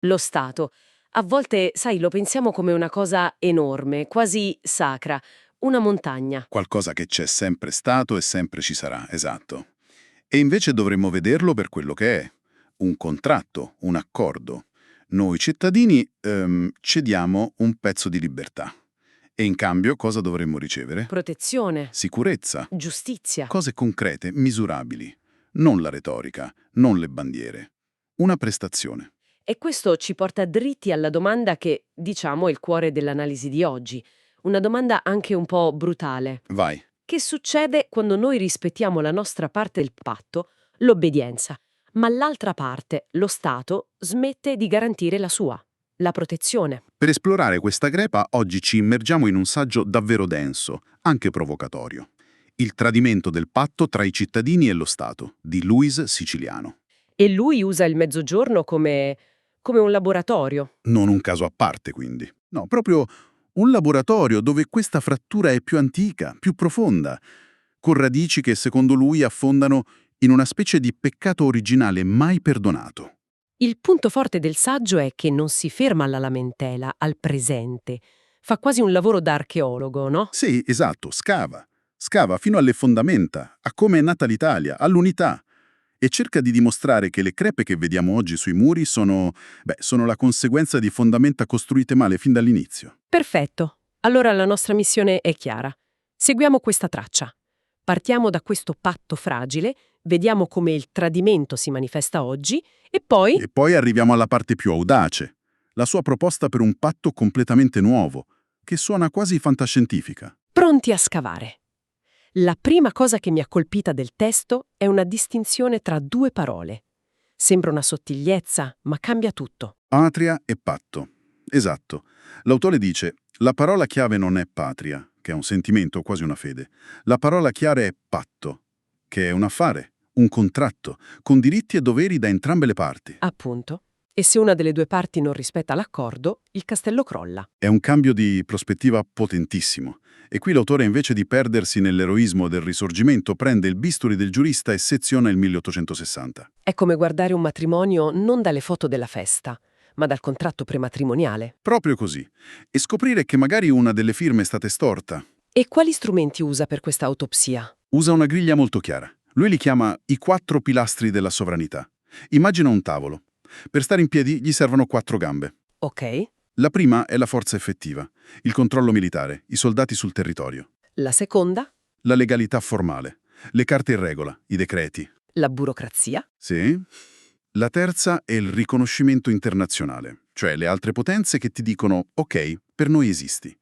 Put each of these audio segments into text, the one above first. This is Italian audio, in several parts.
Lo Stato. A volte, sai, lo pensiamo come una cosa enorme, quasi sacra, una montagna. Qualcosa che c'è sempre stato e sempre ci sarà, esatto. E invece dovremmo vederlo per quello che è. Un contratto, un accordo. Noi cittadini cediamo un pezzo di libertà. E in cambio cosa dovremmo ricevere? Protezione, Sicurezza. giustizia. Cose concrete, misurabili. Non la retorica, non le bandiere. Una prestazione. E questo ci porta dritti alla domanda che, diciamo, è il cuore dell'analisi di oggi. Una domanda anche un po' brutale. Vai. Che succede quando noi rispettiamo la nostra parte del patto, l'obbedienza, ma l'altra parte, lo Stato, smette di garantire la sua, la protezione? Per esplorare questa crepa, oggi ci immergiamo in un saggio davvero denso, anche provocatorio. Il tradimento del patto tra i cittadini e lo Stato, di Luis Siciliano. E lui usa il mezzogiorno come un laboratorio. Non un caso a parte, quindi. No, proprio un laboratorio dove questa frattura è più antica, più profonda, con radici che secondo lui affondano in una specie di peccato originale mai perdonato. Il punto forte del saggio è che non si ferma alla lamentela, al presente. Fa quasi un lavoro da archeologo, no? Sì, esatto, scava. Scava fino alle fondamenta, a come è nata l'Italia, all'unità. E cerca di dimostrare che le crepe che vediamo oggi sui muri sono la conseguenza di fondamenta costruite male fin dall'inizio. Perfetto. Allora la nostra missione è chiara. Seguiamo questa traccia. Partiamo da questo patto fragile, vediamo come il tradimento si manifesta oggi e poi, E poi arriviamo alla parte più audace, la sua proposta per un patto completamente nuovo, che suona quasi fantascientifica. pronti a scavare. La prima cosa che mi ha colpita del testo è una distinzione tra due parole. Sembra una sottigliezza, ma cambia tutto. Patria e patto. Esatto. L'autore dice, la parola chiave non è patria, che è un sentimento, quasi una fede. La parola chiave è patto, che è un affare, un contratto, con diritti e doveri da entrambe le parti. Appunto. E se una delle due parti non rispetta l'accordo, il castello crolla. È un cambio di prospettiva potentissimo. E qui l'autore, invece di perdersi nell'eroismo del Risorgimento, prende il bisturi del giurista e seziona il 1860. È come guardare un matrimonio non dalle foto della festa, ma dal contratto prematrimoniale. Proprio così. E scoprire che magari una delle firme è stata estorta. E quali strumenti usa per questa autopsia? Usa una griglia molto chiara. Lui li chiama i 4 pilastri della sovranità. Immagina un tavolo. Per stare in piedi gli servono 4 gambe. Ok. La prima è la forza effettiva, il controllo militare, i soldati sul territorio. La seconda? La legalità formale, le carte in regola, i decreti. La burocrazia? Sì. La terza è il riconoscimento internazionale, cioè le altre potenze che ti dicono «ok, per noi esisti».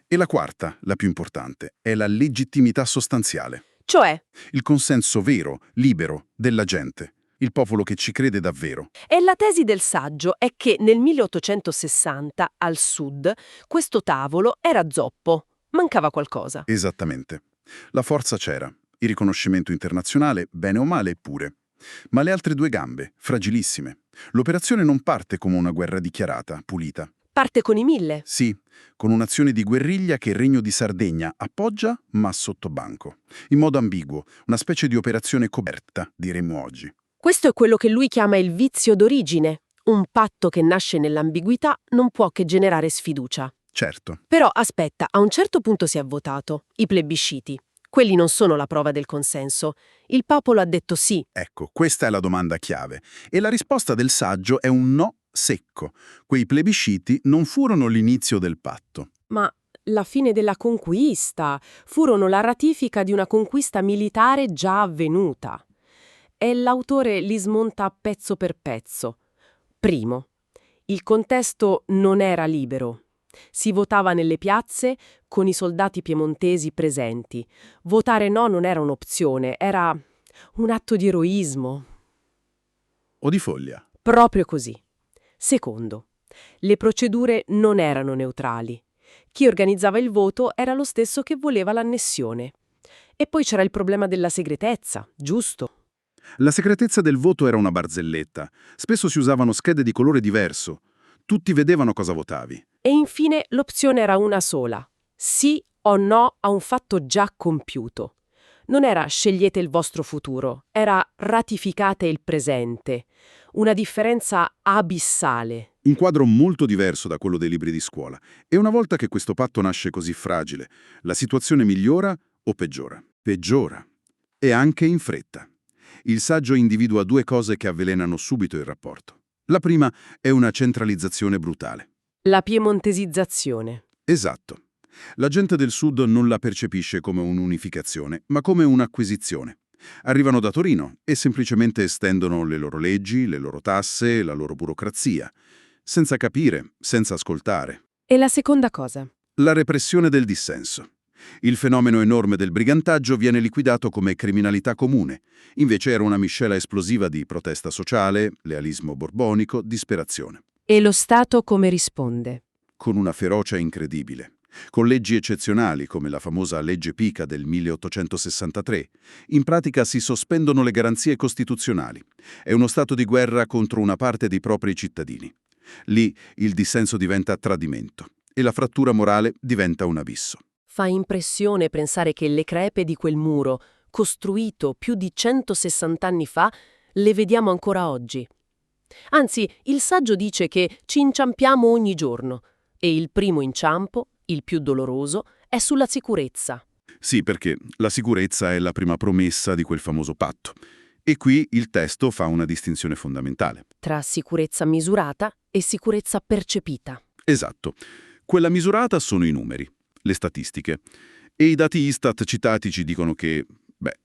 E la quarta, la più importante, è la legittimità sostanziale, Cioè, il consenso vero, libero, della gente, il popolo che ci crede davvero. e la tesi del saggio è che nel 1860, al sud, questo tavolo era zoppo. Mancava qualcosa. Esattamente. La forza c'era, il riconoscimento internazionale, bene o male, pure. Ma le altre 2 gambe, fragilissime. L'operazione non parte come una guerra dichiarata, pulita. Parte con i 1000. Sì, con un'azione di guerriglia che il Regno di Sardegna appoggia, ma sotto banco. In modo ambiguo, una specie di operazione coperta, diremmo oggi. Questo è quello che lui chiama il vizio d'origine. Un patto che nasce nell'ambiguità non può che generare sfiducia. Certo. Però aspetta, a un certo punto si è votato. I plebisciti. Quelli non sono la prova del consenso. Il popolo ha detto sì. Ecco, questa è la domanda chiave. E la risposta del saggio è un no secco. Quei plebisciti non furono l'inizio del patto. Ma la fine della conquista furono la ratifica di una conquista militare già avvenuta. E l'autore li smonta pezzo per pezzo. Primo, il contesto non era libero. Si votava nelle piazze con i soldati piemontesi presenti. Votare no non era un'opzione, era un atto di eroismo. O di foglia. Proprio così. Secondo, le procedure non erano neutrali. Chi organizzava il voto era lo stesso che voleva l'annessione. E poi c'era il problema della segretezza, giusto? La segretezza del voto era una barzelletta. Spesso si usavano schede di colore diverso. Tutti vedevano cosa votavi. E infine l'opzione era una sola: sì o no a un fatto già compiuto. Non era scegliete il vostro futuro, era ratificate il presente. Una differenza abissale. Un quadro molto diverso da quello dei libri di scuola. E una volta che questo patto nasce così fragile, la situazione migliora o peggiora? Peggiora. E anche in fretta. Il saggio individua due cose che avvelenano subito il rapporto. La prima è una centralizzazione brutale. La piemontesizzazione. Esatto. La gente del sud non la percepisce come un'unificazione, ma come un'acquisizione. Arrivano da Torino e semplicemente estendono le loro leggi, le loro tasse, la loro burocrazia, senza capire, senza ascoltare. E la seconda cosa? La repressione del dissenso. Il fenomeno enorme del brigantaggio viene liquidato come criminalità comune. Invece era una miscela esplosiva di protesta sociale, lealismo borbonico, disperazione. E lo Stato come risponde? Con una ferocia incredibile. Con leggi eccezionali, come la famosa legge Pica del 1863, in pratica si sospendono le garanzie costituzionali. È uno stato di guerra contro una parte dei propri cittadini. Lì il dissenso diventa tradimento e la frattura morale diventa un abisso. Fa impressione pensare che le crepe di quel muro, costruito più di 160 anni fa, le vediamo ancora oggi. Anzi, il saggio dice che ci inciampiamo ogni giorno, e il primo inciampo, il più doloroso, è sulla sicurezza. Sì, perché la sicurezza è la prima promessa di quel famoso patto. E qui il testo fa una distinzione fondamentale. Tra sicurezza misurata e sicurezza percepita. Esatto. Quella misurata sono i numeri, le statistiche. E i dati Istat citati ci dicono che,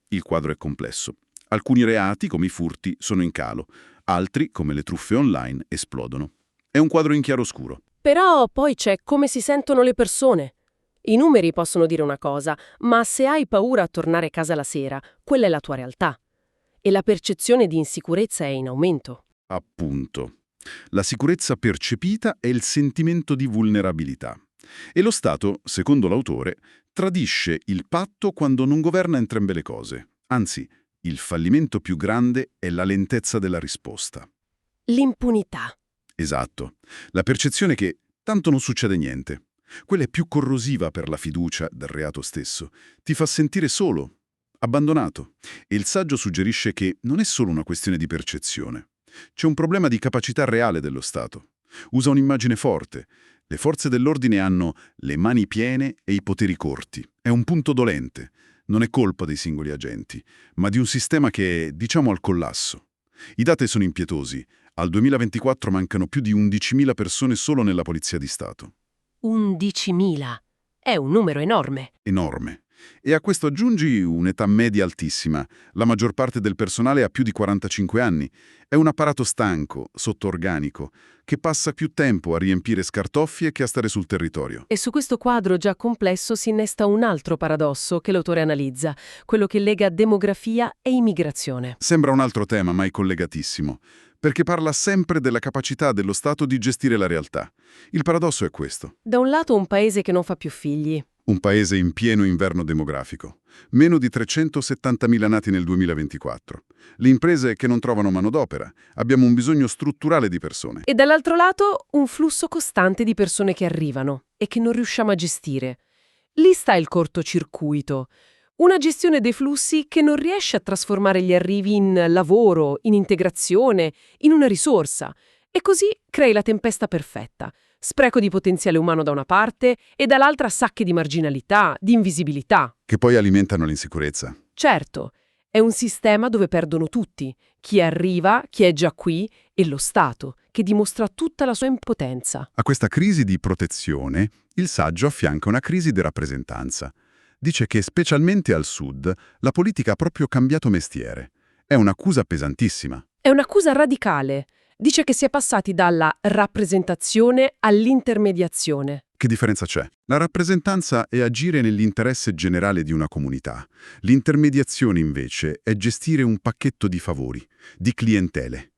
il quadro è complesso. Alcuni reati, come i furti, sono in calo. Altri, come le truffe online, esplodono. È un quadro in chiaroscuro. Però poi c'è come si sentono le persone. I numeri possono dire una cosa, ma se hai paura a tornare a casa la sera, quella è la tua realtà. E la percezione di insicurezza è in aumento. Appunto. La sicurezza percepita è il sentimento di vulnerabilità. E lo Stato, secondo l'autore, tradisce il patto quando non governa entrambe le cose. Anzi, il fallimento più grande è la lentezza della risposta. L'impunità. Esatto. La percezione che tanto non succede niente. Quella è più corrosiva per la fiducia del reato stesso. Ti fa sentire solo, abbandonato. E il saggio suggerisce che non è solo una questione di percezione. C'è un problema di capacità reale dello Stato. Usa un'immagine forte. Le forze dell'ordine hanno le mani piene e i poteri corti. È un punto dolente. Non è colpa dei singoli agenti, ma di un sistema che è, diciamo, al collasso. I dati sono impietosi. Al 2024 mancano più di 11.000 persone solo nella Polizia di Stato. 11.000. È un numero enorme. Enorme. E a questo aggiungi un'età media altissima. La maggior parte del personale ha più di 45 anni. È un apparato stanco, sottoorganico, che passa più tempo a riempire scartoffie che a stare sul territorio. E su questo quadro già complesso si innesta un altro paradosso che l'autore analizza, quello che lega demografia e immigrazione. Sembra un altro tema, ma è collegatissimo, perché parla sempre della capacità dello Stato di gestire la realtà. Il paradosso è questo. Da un lato un paese che non fa più figli. Un paese in pieno inverno demografico. Meno di 370.000 nati nel 2024. Le imprese che non trovano manodopera. Abbiamo un bisogno strutturale di persone. E dall'altro lato un flusso costante di persone che arrivano e che non riusciamo a gestire. Lì sta il cortocircuito. Una gestione dei flussi che non riesce a trasformare gli arrivi in lavoro, in integrazione, in una risorsa. E così crei la tempesta perfetta. Spreco di potenziale umano da una parte e dall'altra sacche di marginalità, di invisibilità. Che poi alimentano l'insicurezza. Certo, è un sistema dove perdono tutti. Chi arriva, chi è già qui e lo Stato, che dimostra tutta la sua impotenza. A questa crisi di protezione, il saggio affianca una crisi di rappresentanza. Dice che specialmente al sud la politica ha proprio cambiato mestiere. È un'accusa pesantissima. È un'accusa radicale. Dice che si è passati dalla rappresentazione all'intermediazione. Che differenza c'è? La rappresentanza è agire nell'interesse generale di una comunità. L'intermediazione, invece, è gestire un pacchetto di favori, di clientele.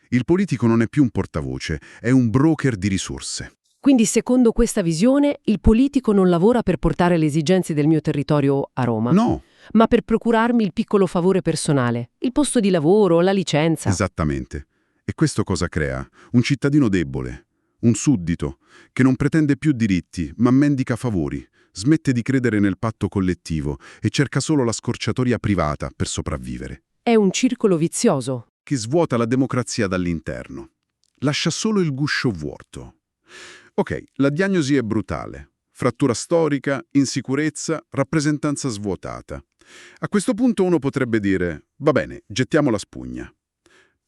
Il politico non è più un portavoce, è un broker di risorse. Quindi, secondo questa visione, il politico non lavora per portare le esigenze del mio territorio a Roma. No. Ma per procurarmi il piccolo favore personale, il posto di lavoro, la licenza. Esattamente. E questo cosa crea? Un cittadino debole, un suddito, che non pretende più diritti, ma mendica favori, smette di credere nel patto collettivo e cerca solo la scorciatoia privata per sopravvivere. È un circolo vizioso. Che svuota la democrazia dall'interno. lascia solo il guscio vuoto. Ok, la diagnosi è brutale. Frattura storica, insicurezza, rappresentanza svuotata. A questo punto uno potrebbe dire, va bene, gettiamo la spugna.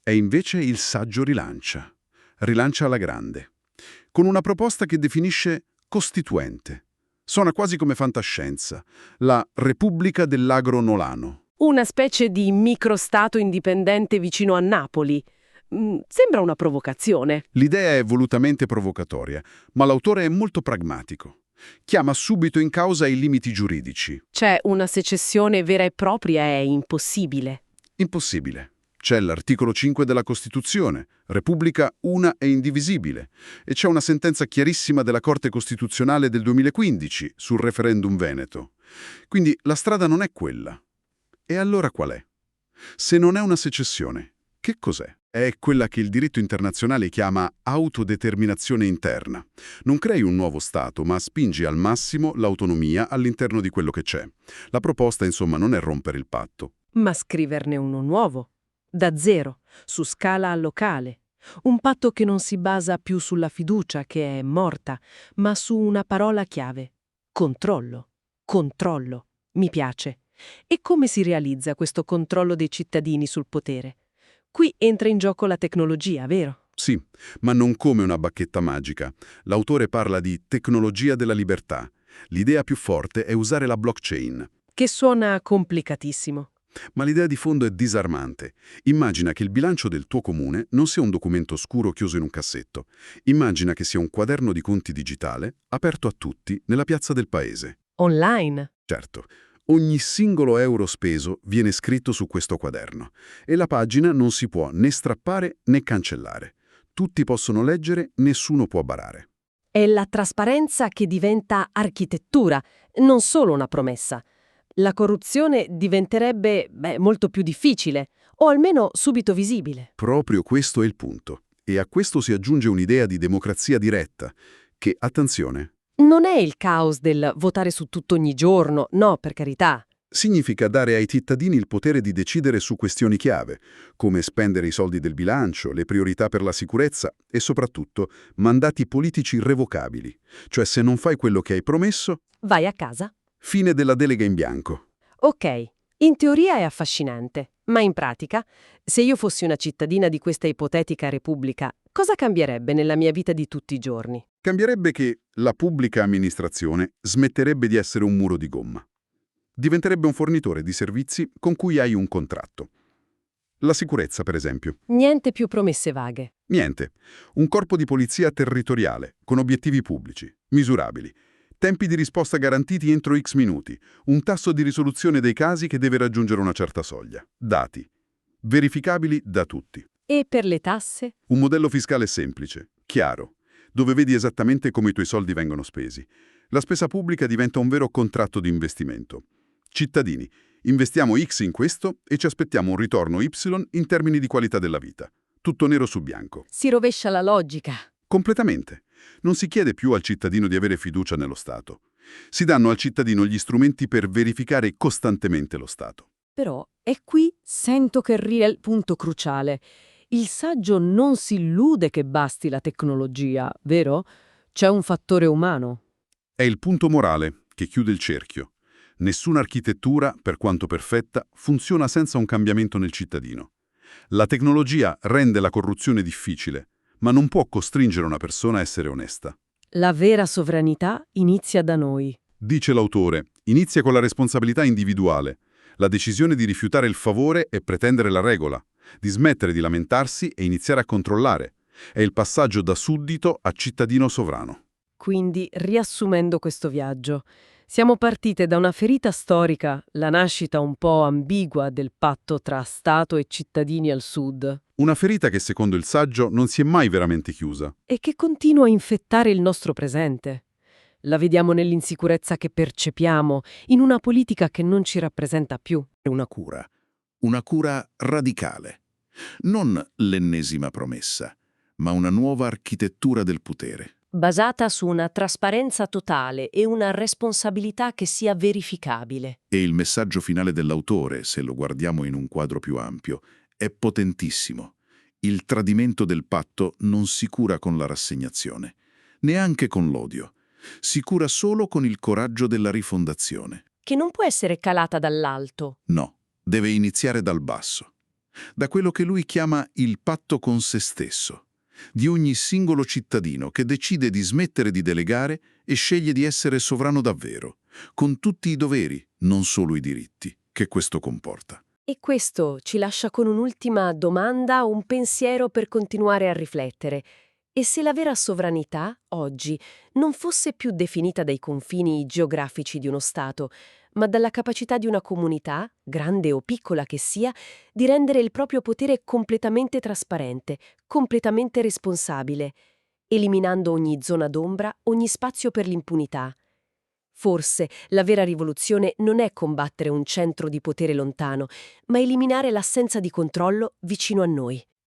E invece il saggio rilancia alla grande, con una proposta che definisce costituente. Suona quasi come fantascienza, la Repubblica dell'Agro Nolano. Una specie di microstato indipendente vicino a Napoli. Sembra una provocazione. L'idea è volutamente provocatoria, ma l'autore è molto pragmatico. Chiama subito in causa i limiti giuridici. Cioè, una secessione vera e propria è impossibile. Impossibile. C'è l'articolo 5 della Costituzione, Repubblica una e indivisibile, e c'è una sentenza chiarissima della Corte Costituzionale del 2015 sul referendum veneto. Quindi la strada non è quella. E allora qual è? Se non è una secessione, che cos'è? È quella che il diritto internazionale chiama autodeterminazione interna. Non crei un nuovo Stato, ma spingi al massimo l'autonomia all'interno di quello che c'è. La proposta, insomma, non è rompere il patto. Ma scriverne uno nuovo, da zero, su scala locale. Un patto che non si basa più sulla fiducia, che è morta, ma su una parola chiave. Controllo. Controllo. Mi piace. E come si realizza questo controllo dei cittadini sul potere? Qui entra in gioco la tecnologia, vero? Sì, ma non come una bacchetta magica. L'autore parla di tecnologia della libertà. L'idea più forte è usare la blockchain. Che suona complicatissimo. Ma l'idea di fondo è disarmante. Immagina che il bilancio del tuo comune non sia un documento oscuro chiuso in un cassetto. Immagina che sia un quaderno di conti digitale, aperto a tutti, nella piazza del paese. Online. Certo, ogni singolo euro speso viene scritto su questo quaderno e la pagina non si può né strappare né cancellare. Tutti possono leggere, nessuno può barare. È la trasparenza che diventa architettura, non solo una promessa. La corruzione diventerebbe, molto più difficile, o almeno subito visibile. Proprio questo è il punto. E a questo si aggiunge un'idea di democrazia diretta, che, attenzione, Non è il caos del votare su tutto ogni giorno, no, per carità. significa dare ai cittadini il potere di decidere su questioni chiave, come spendere i soldi del bilancio, le priorità per la sicurezza e soprattutto mandati politici irrevocabili. Cioè se non fai quello che hai promesso, Vai a casa. fine della delega in bianco. Ok, in teoria è affascinante, ma in pratica, se io fossi una cittadina di questa ipotetica repubblica, cosa cambierebbe nella mia vita di tutti i giorni? Cambierebbe che la pubblica amministrazione smetterebbe di essere un muro di gomma. Diventerebbe un fornitore di servizi con cui hai un contratto. La sicurezza, per esempio. Niente più promesse vaghe. Niente. Un corpo di polizia territoriale, con obiettivi pubblici, misurabili. Tempi di risposta garantiti entro X minuti. Un tasso di risoluzione dei casi che deve raggiungere una certa soglia. Dati. Verificabili da tutti. E per le tasse? Un modello fiscale semplice, chiaro, dove vedi esattamente come i tuoi soldi vengono spesi. La spesa pubblica diventa un vero contratto di investimento. Cittadini, investiamo X in questo e ci aspettiamo un ritorno Y in termini di qualità della vita. Tutto nero su bianco. Si rovescia la logica. Completamente. Non si chiede più al cittadino di avere fiducia nello Stato. Si danno al cittadino gli strumenti per verificare costantemente lo Stato. Però, e qui sento che arriva il punto cruciale. Il saggio non si illude che basti la tecnologia, vero? C'è un fattore umano. È il punto morale che chiude il cerchio. Nessuna architettura, per quanto perfetta, funziona senza un cambiamento nel cittadino. La tecnologia rende la corruzione difficile, ma non può costringere una persona a essere onesta. La vera sovranità inizia da noi. Dice l'autore, inizia con la responsabilità individuale, la decisione di rifiutare il favore e pretendere la regola, di smettere di lamentarsi e iniziare a controllare. È il passaggio da suddito a cittadino sovrano. Quindi, riassumendo questo viaggio, siamo partite da una ferita storica, la nascita un po' ambigua del patto tra Stato e cittadini al sud, Una ferita che secondo il saggio non si è mai veramente chiusa. e che continua a infettare il nostro presente. La vediamo nell'insicurezza che percepiamo, in una politica che non ci rappresenta più. È una cura radicale. Non l'ennesima promessa, ma una nuova architettura del potere. Basata su una trasparenza totale e una responsabilità che sia verificabile. E il messaggio finale dell'autore, se lo guardiamo in un quadro più ampio, è potentissimo. Il tradimento del patto non si cura con la rassegnazione, neanche con l'odio. Si cura solo con il coraggio della rifondazione. Che non può essere calata dall'alto. No, deve iniziare dal basso, da quello che lui chiama il patto con se stesso, di ogni singolo cittadino che decide di smettere di delegare e sceglie di essere sovrano davvero, con tutti i doveri, non solo i diritti, che questo comporta. E questo ci lascia con un'ultima domanda, un pensiero per continuare a riflettere. E se la vera sovranità, oggi, non fosse più definita dai confini geografici di uno Stato, ma dalla capacità di una comunità, grande o piccola che sia, di rendere il proprio potere completamente trasparente, completamente responsabile, eliminando ogni zona d'ombra, ogni spazio per l'impunità. Forse la vera rivoluzione non è combattere un centro di potere lontano, ma eliminare l'assenza di controllo vicino a noi.